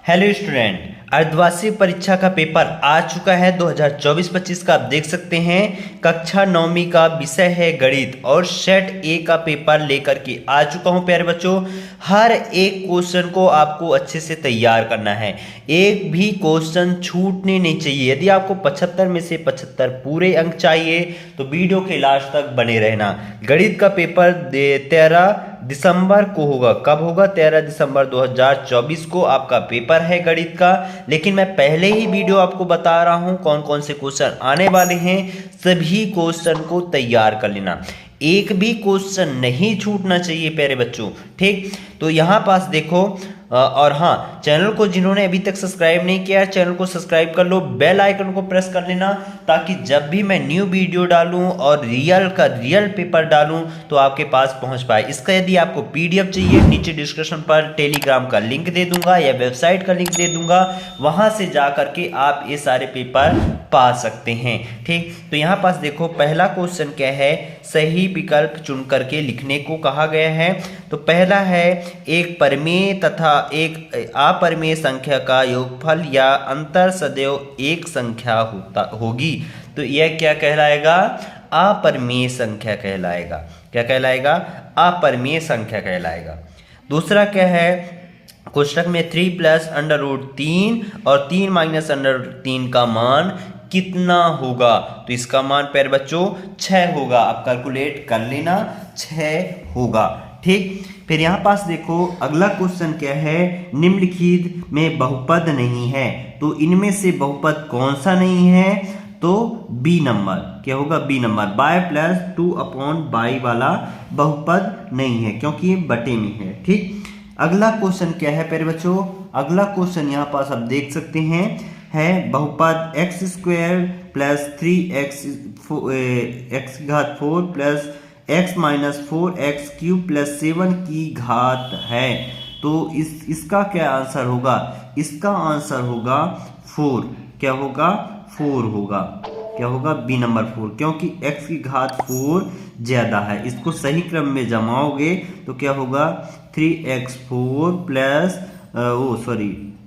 Hello student, अर्धवार्षिक परीक्षा का पेपर आ चुका है 2024-25 का। आप देख सकते हैं कक्षा 9वीं का विषय है गणित और सेट ए का पेपर लेकर के आ चुका हूं प्यारे बच्चों। हर एक क्वेश्चन को आपको अच्छे से तैयार करना है, एक भी क्वेश्चन छूटने नहीं चाहिए। यदि आपको 75 में से 75 पूरे अंक चाहिए तो वीडियो के लास्ट तक बने रहना। गणित का पेपर 13 दिसंबर को होगा। कब होगा? 13 दिसंबर 2024 को आपका पेपर है गणित का। लेकिन मैं पहले ही वीडियो आपको बता रहा हूं कौन कौन से क्वेश्चन आने वाले हैं। सभी क्वेश्चन को तैयार कर लेना, एक भी क्वेश्चन नहीं छूटना चाहिए प्यारे बच्चों। ठीक, तो यहां पास देखो और हाँ, चैनल को जिन्होंने अभी तक सब्सक्राइब नहीं किया है चैनल को सब्सक्राइब कर लो, बेल आइकन को प्रेस कर लेना ताकि जब भी मैं न्यू वीडियो डालूं और रियल पेपर डालूं तो आपके पास पहुंच पाए। इसका यदि आपको पीडीएफ चाहिए, नीचे डिस्क्रिप्शन पर टेलीग्राम का लिंक दे दूंगा या वेबसाइट का लिंक दे दूंगा, वहां से जा करके आप ये सारे पेपर पा सकते हैं। ठीक, तो यहाँ पास देखो पहला क्वेश्चन क्या है, सही विकल्प चुन करके लिखने को कहा गया है। तो पहला है एक परिमेय तथा एक अपरिमेय संख्या का योगफल या अंतर सदैव एक संख्या होगी। तो यह क्या कहलाएगा? अपरिमेय संख्या कहलाएगा। क्या कहलाएगा? अपरिमेय संख्या कहलाएगा। दूसरा क्या है, कोष्टक में 3 + √3 और 3 - √3 का मान कितना होगा? तो इसका मान प्यारे बच्चों 6 होगा। आप कैलकुलेट कर लेना, 6 होगा। ठीक, फिर यहाँ पास देखो अगला क्वेश्चन क्या है, निम्नलिखित में बहुपद नहीं है तो इनमें से बहुपद कौन सा नहीं है? तो बी नंबर। क्या होगा? B number. बाय प्लस 2/बाई वाला बहुपद नहीं है क्योंकि ये बटे में है। ठीक, अगला क्वेश्चन क्या है प्यारे बच्चों? अगला क्वेश्चन यहाँ पास आप देख सकते हैं है बहुपद x² + 3x x⁴ plus x - 4x³ + 7 की घात है। तो इसका क्या आंसर होगा? इसका आंसर होगा 4। क्या होगा? 4 होगा। क्या होगा? बी नंबर 4, क्योंकि x की घात 4 ज्यादा है। इसको सही क्रम में जमाओगे तो क्या होगा? 3x4 plus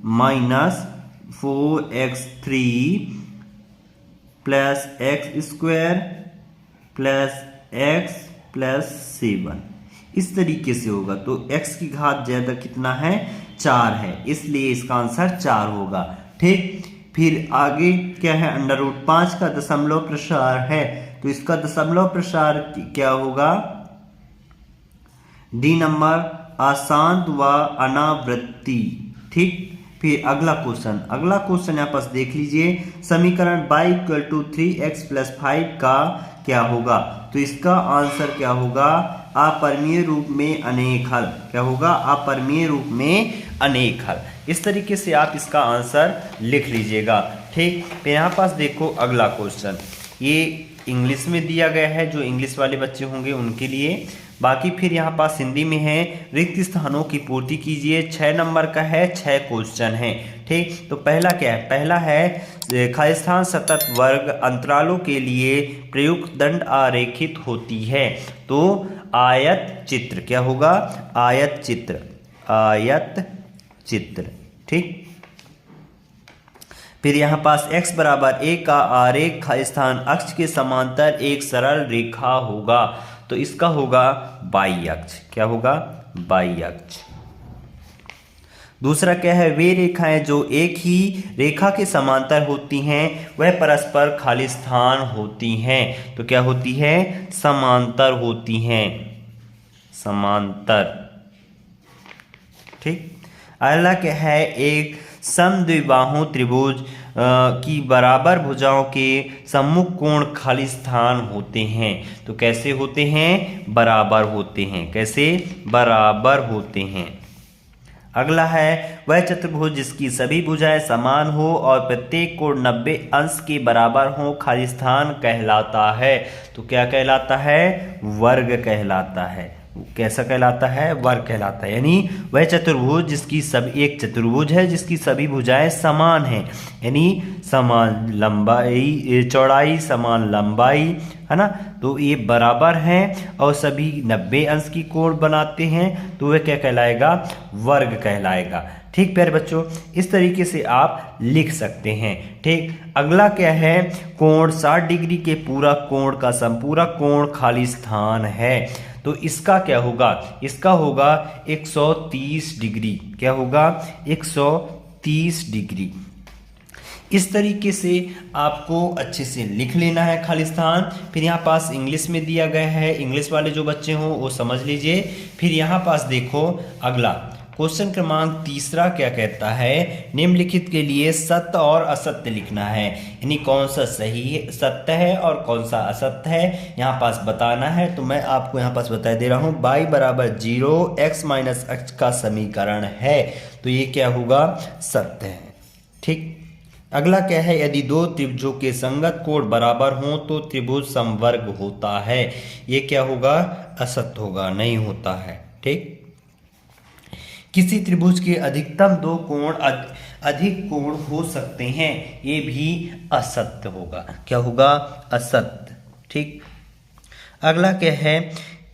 -4x3 plus x² plus x plus 7 इस तरीके से होगा। तो x की घात ज्यादा कितना है? 4 है, इसलिए इसका आंसर 4 होगा। ठीक, फिर आगे क्या है, √5 का दशमलव प्रसार है तो इसका दशमलव प्रसार क्या होगा? डी नंबर, अशांत व अनावृत्ति। ठीक, फिर अगला क्वेश्चन यहाँ पास देख लीजिए, समीकरण y = 3x + 5 का क्या होगा? तो इसका आंसर क्या होगा? अपरिमेय रूप में अनेक हल। क्या होगा? अपरिमेय रूप में अनेक हल। इस तरीके से आप इसका आंसर लिख लीजिएगा। ठीक, फिर यहाँ पास देखो अगला क्वेश्चन, ये इंग्लिश में दिया गया है, जो इंग्लिश वाले बच्चे होंगे उनके लिए। बाकी फिर यहाँ पास हिंदी में है, रिक्त स्थानों की पूर्ति कीजिए। 6 नंबर का है, 6 क्वेश्चन है। ठीक, तो पहला क्या है? पहला है खाली स्थान सतत वर्ग अंतरालों के लिए प्रयुक्त दंड आरेखित होती है। तो आयत चित्र। क्या होगा? आयत चित्र। आयत चित्र। ठीक, फिर यहाँ पास x = a का आरेख खाली स्थान अक्ष के समांतर एक सरल रेखा होगा। तो इसका होगा बाई अक्ष। क्या होगा? बाई अक्ष। दूसरा क्या है, वे रेखाएं जो एक ही रेखा के समांतर होती हैं वह परस्पर खाली स्थान होती हैं। तो क्या होती है? समांतर होती हैं। समांतर। ठीक, अगला क्या है, एक समद्विबाहु त्रिभुज की बराबर भुजाओं के सम्मुख कोण खाली स्थान होते हैं। तो कैसे होते हैं? बराबर होते हैं। कैसे? बराबर होते हैं। अगला है, वह चतुर्भुज जिसकी सभी भुजाएं समान हो और प्रत्येक कोण 90 अंश के बराबर हो खाली स्थान कहलाता है। तो क्या कहलाता है? वर्ग कहलाता है। कैसा कहलाता है? वर्ग कहलाता है। यानी वह चतुर्भुज जिसकी एक चतुर्भुज है जिसकी सभी भुजाएं समान हैं, यानी समान लंबाई, चौड़ाई समान लंबाई, है ना। तो ये बराबर हैं और सभी 90 अंश की कोण बनाते हैं, तो वह क्या कहलाएगा? वर्ग कहलाएगा। ठीक प्यारे बच्चों, इस तरीके से आप लिख सकते हैं। ठीक, अगला क्या है, कोण 60 डिग्री के पूरा कोण का पूरा कोण खाली स्थान है, तो इसका क्या होगा, इसका होगा 130 डिग्री। क्या होगा, 130 डिग्री। इस तरीके से आपको अच्छे से लिख लेना है खाली स्थान। फिर यहाँ पास इंग्लिश में दिया गया है, इंग्लिश वाले जो बच्चे हों वो समझ लीजिए। फिर यहाँ पास देखो अगला क्वेश्चन क्रमांक 3 क्या कहता है, निम्नलिखित के लिए सत्य और असत्य लिखना है, यानी कौन सा सही है, सत्य है और कौन सा असत्य है यहाँ पास बताना है। तो मैं आपको यहाँ पास बता दे रहा हूँ, y बराबर 0 x माइनस x का समीकरण है, तो ये क्या होगा, सत्य है। ठीक, अगला क्या है, यदि दो त्रिभुजों के संगत कोण बराबर हों तो त्रिभुज समवर्ग होता है, ये क्या होगा, असत्य होगा, नहीं होता है। ठीक, किसी त्रिभुज के अधिकतम 2 कोण अधिक कोण हो सकते हैं, ये भी असत्य होगा। क्या होगा, असत्य। ठीक, अगला क्या है,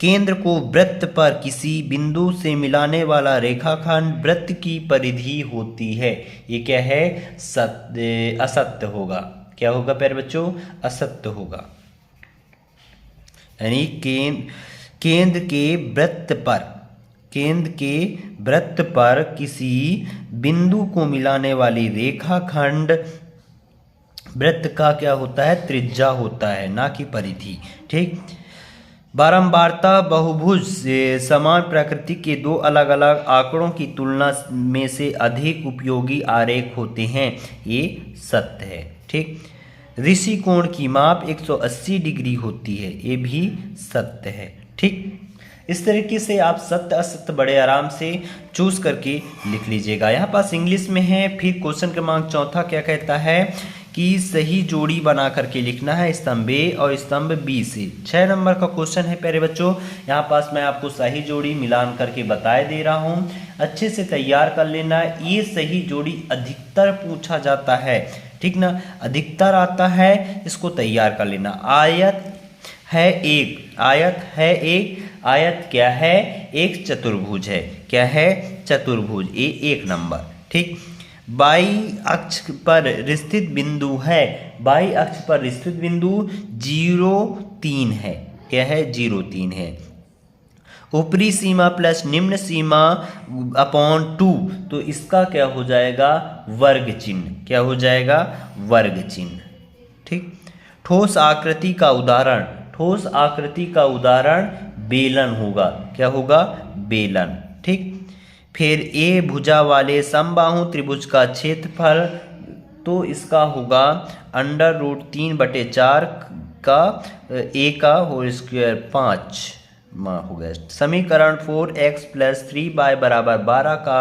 केंद्र को वृत्त पर किसी बिंदु से मिलाने वाला रेखाखंड वृत्त की परिधि होती है, ये क्या है, सत्य, असत्य होगा। क्या होगा प्यारे बच्चों, असत्य होगा। यानी केंद्र के वृत्त पर किसी बिंदु को मिलाने वाली रेखाखंड वृत्त का क्या होता है, त्रिज्या होता है, ना कि परिधि। ठीक, बारंबारता बहुभुज से समान प्रकृति के 2 अलग अलग आंकड़ों की तुलना में से अधिक उपयोगी आरेख होते हैं, ये सत्य है। ठीक, ऋषि कोण की माप 180 डिग्री होती है, ये भी सत्य है। ठीक, इस तरीके से आप सत्य असत्य बड़े आराम से चूज करके लिख लीजिएगा। यहाँ पास इंग्लिश में है। फिर क्वेश्चन क्रमांक 4 क्या कहता है कि सही जोड़ी बना करके लिखना है स्तंभ ए और स्तंभ बी से। 6 नंबर का क्वेश्चन है प्यारे बच्चों। यहाँ पास मैं आपको सही जोड़ी मिलान करके बताए दे रहा हूँ, अच्छे से तैयार कर लेना। ये सही जोड़ी अधिकतर पूछा जाता है, ठीक ना, अधिकतर आता है, इसको तैयार कर लेना। आयत है एक, आयत क्या है, एक चतुर्भुज है। क्या है, चतुर्भुज, ये 1 नंबर। ठीक, बाई अक्ष पर स्थित बिंदु है, बाई अक्ष पर स्थित बिंदु 0,3 है। क्या है, 0,3 है। ऊपरी सीमा प्लस निम्न सीमा अपॉन 2, तो इसका क्या हो जाएगा, वर्ग चिन्ह। क्या हो जाएगा, वर्ग चिन्ह। ठीक, ठोस आकृति का उदाहरण, ठोस आकृति का उदाहरण बेलन होगा। क्या होगा, बेलन। ठीक, फिर ए भुजा वाले समबाहु त्रिभुज का क्षेत्रफल, तो इसका होगा √3/4 का ए का होल स्क्वायर 5 हो गया। समीकरण 4x + 3y = 12 का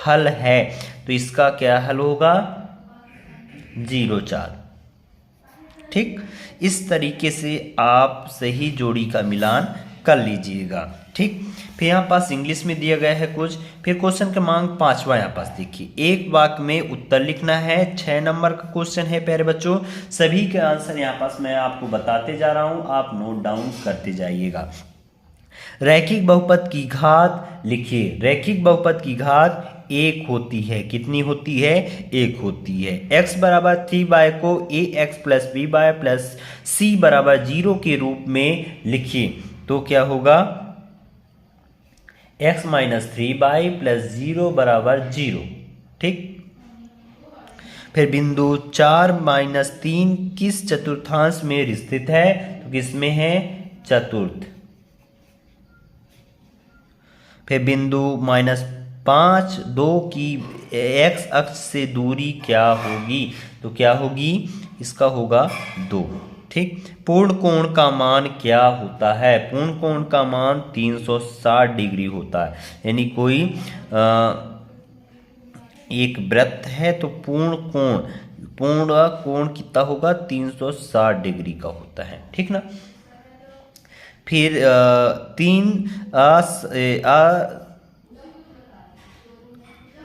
हल है, तो इसका क्या हल होगा, 0,4। ठीक, इस तरीके से आप सही जोड़ी का मिलान कर लीजिएगा। ठीक, फिर यहाँ पास इंग्लिश में दिया गया है कुछ। फिर क्वेश्चन क्रमांक 5 यहाँ पास देखिए, एक वाक्य में उत्तर लिखना है। 6 नंबर का क्वेश्चन है प्यारे बच्चों। सभी के आंसर यहाँ पास मैं आपको बताते जा रहा हूँ, आप नोट डाउन करते जाइएगा। रैखिक बहुपद की घात लिखिए। रैखिक बहुपद की घात 1 होती है। कितनी होती है, 1 होती है। x = 3y को ax + by + c = 0 के रूप में लिखिए, तो क्या होगा, x - 3y + 0 = 0। ठीक, फिर बिंदु 4 - 3 किस चतुर्थांश में स्थित है, तो किसमें है, चतुर्थ। फिर बिंदु -5 2 की x अक्ष से दूरी क्या होगी, तो क्या होगी, इसका होगा 2। ठीक, पूर्ण कोण का मान क्या होता है, पूर्ण कोण का मान 360 डिग्री होता है। यानी कोई एक वृत्त है तो पूर्ण कोण कितना होगा, 360 डिग्री का होता है। ठीक ना। फिर 3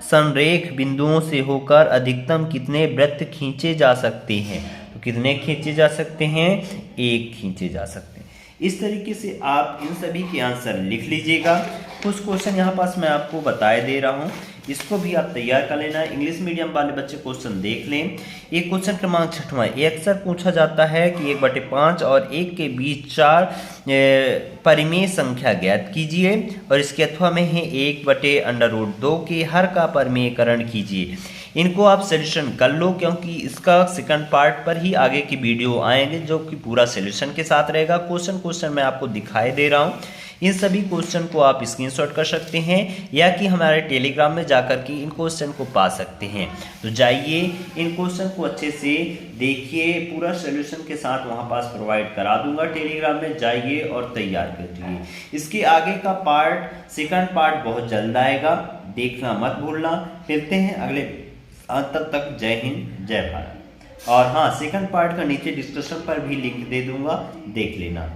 संरेख बिंदुओं से होकर अधिकतम कितने वृत्त खींचे जा सकते हैं, तो कितने खींचे जा सकते हैं, 1 खींचे जा सकते हैं। इस तरीके से आप इन सभी के आंसर लिख लीजिएगा। कुछ क्वेश्चन यहाँ पास मैं आपको बताए दे रहा हूँ, इसको भी आप तैयार कर लेना। इंग्लिश मीडियम वाले बच्चे क्वेश्चन देख लें। एक क्वेश्चन क्रमांक 6वां, ये अक्सर पूछा जाता है कि 1/5 और 1 के बीच 4 परिमेय संख्या ज्ञात कीजिए, और इसके अथवा में है 1/√2 के हर का परिमेयकरण कीजिए। इनको आप सॉल्यूशन कर लो, क्योंकि इसका सेकंड पार्ट पर ही आगे की वीडियो आएंगे जो कि पूरा सॉल्यूशन के साथ रहेगा। क्वेश्चन मैं आपको दिखाई दे रहा हूँ। इन सभी क्वेश्चन को आप स्क्रीनशॉट कर सकते हैं या कि हमारे टेलीग्राम में जाकर के इन क्वेश्चन को पा सकते हैं। तो जाइए इन क्वेश्चन को अच्छे से देखिए, पूरा सॉल्यूशन के साथ वहाँ पास प्रोवाइड करा दूंगा टेलीग्राम में, जाइए और तैयार करिए। इसके आगे का पार्ट, सेकंड पार्ट बहुत जल्द आएगा, देखना मत भूलना। मिलते हैं अगले, तब तक जय हिंद जय भारत। और हाँ, सेकंड पार्ट का नीचे डिस्क्रिप्शन पर भी लिंक दे दूंगा, देख लेना।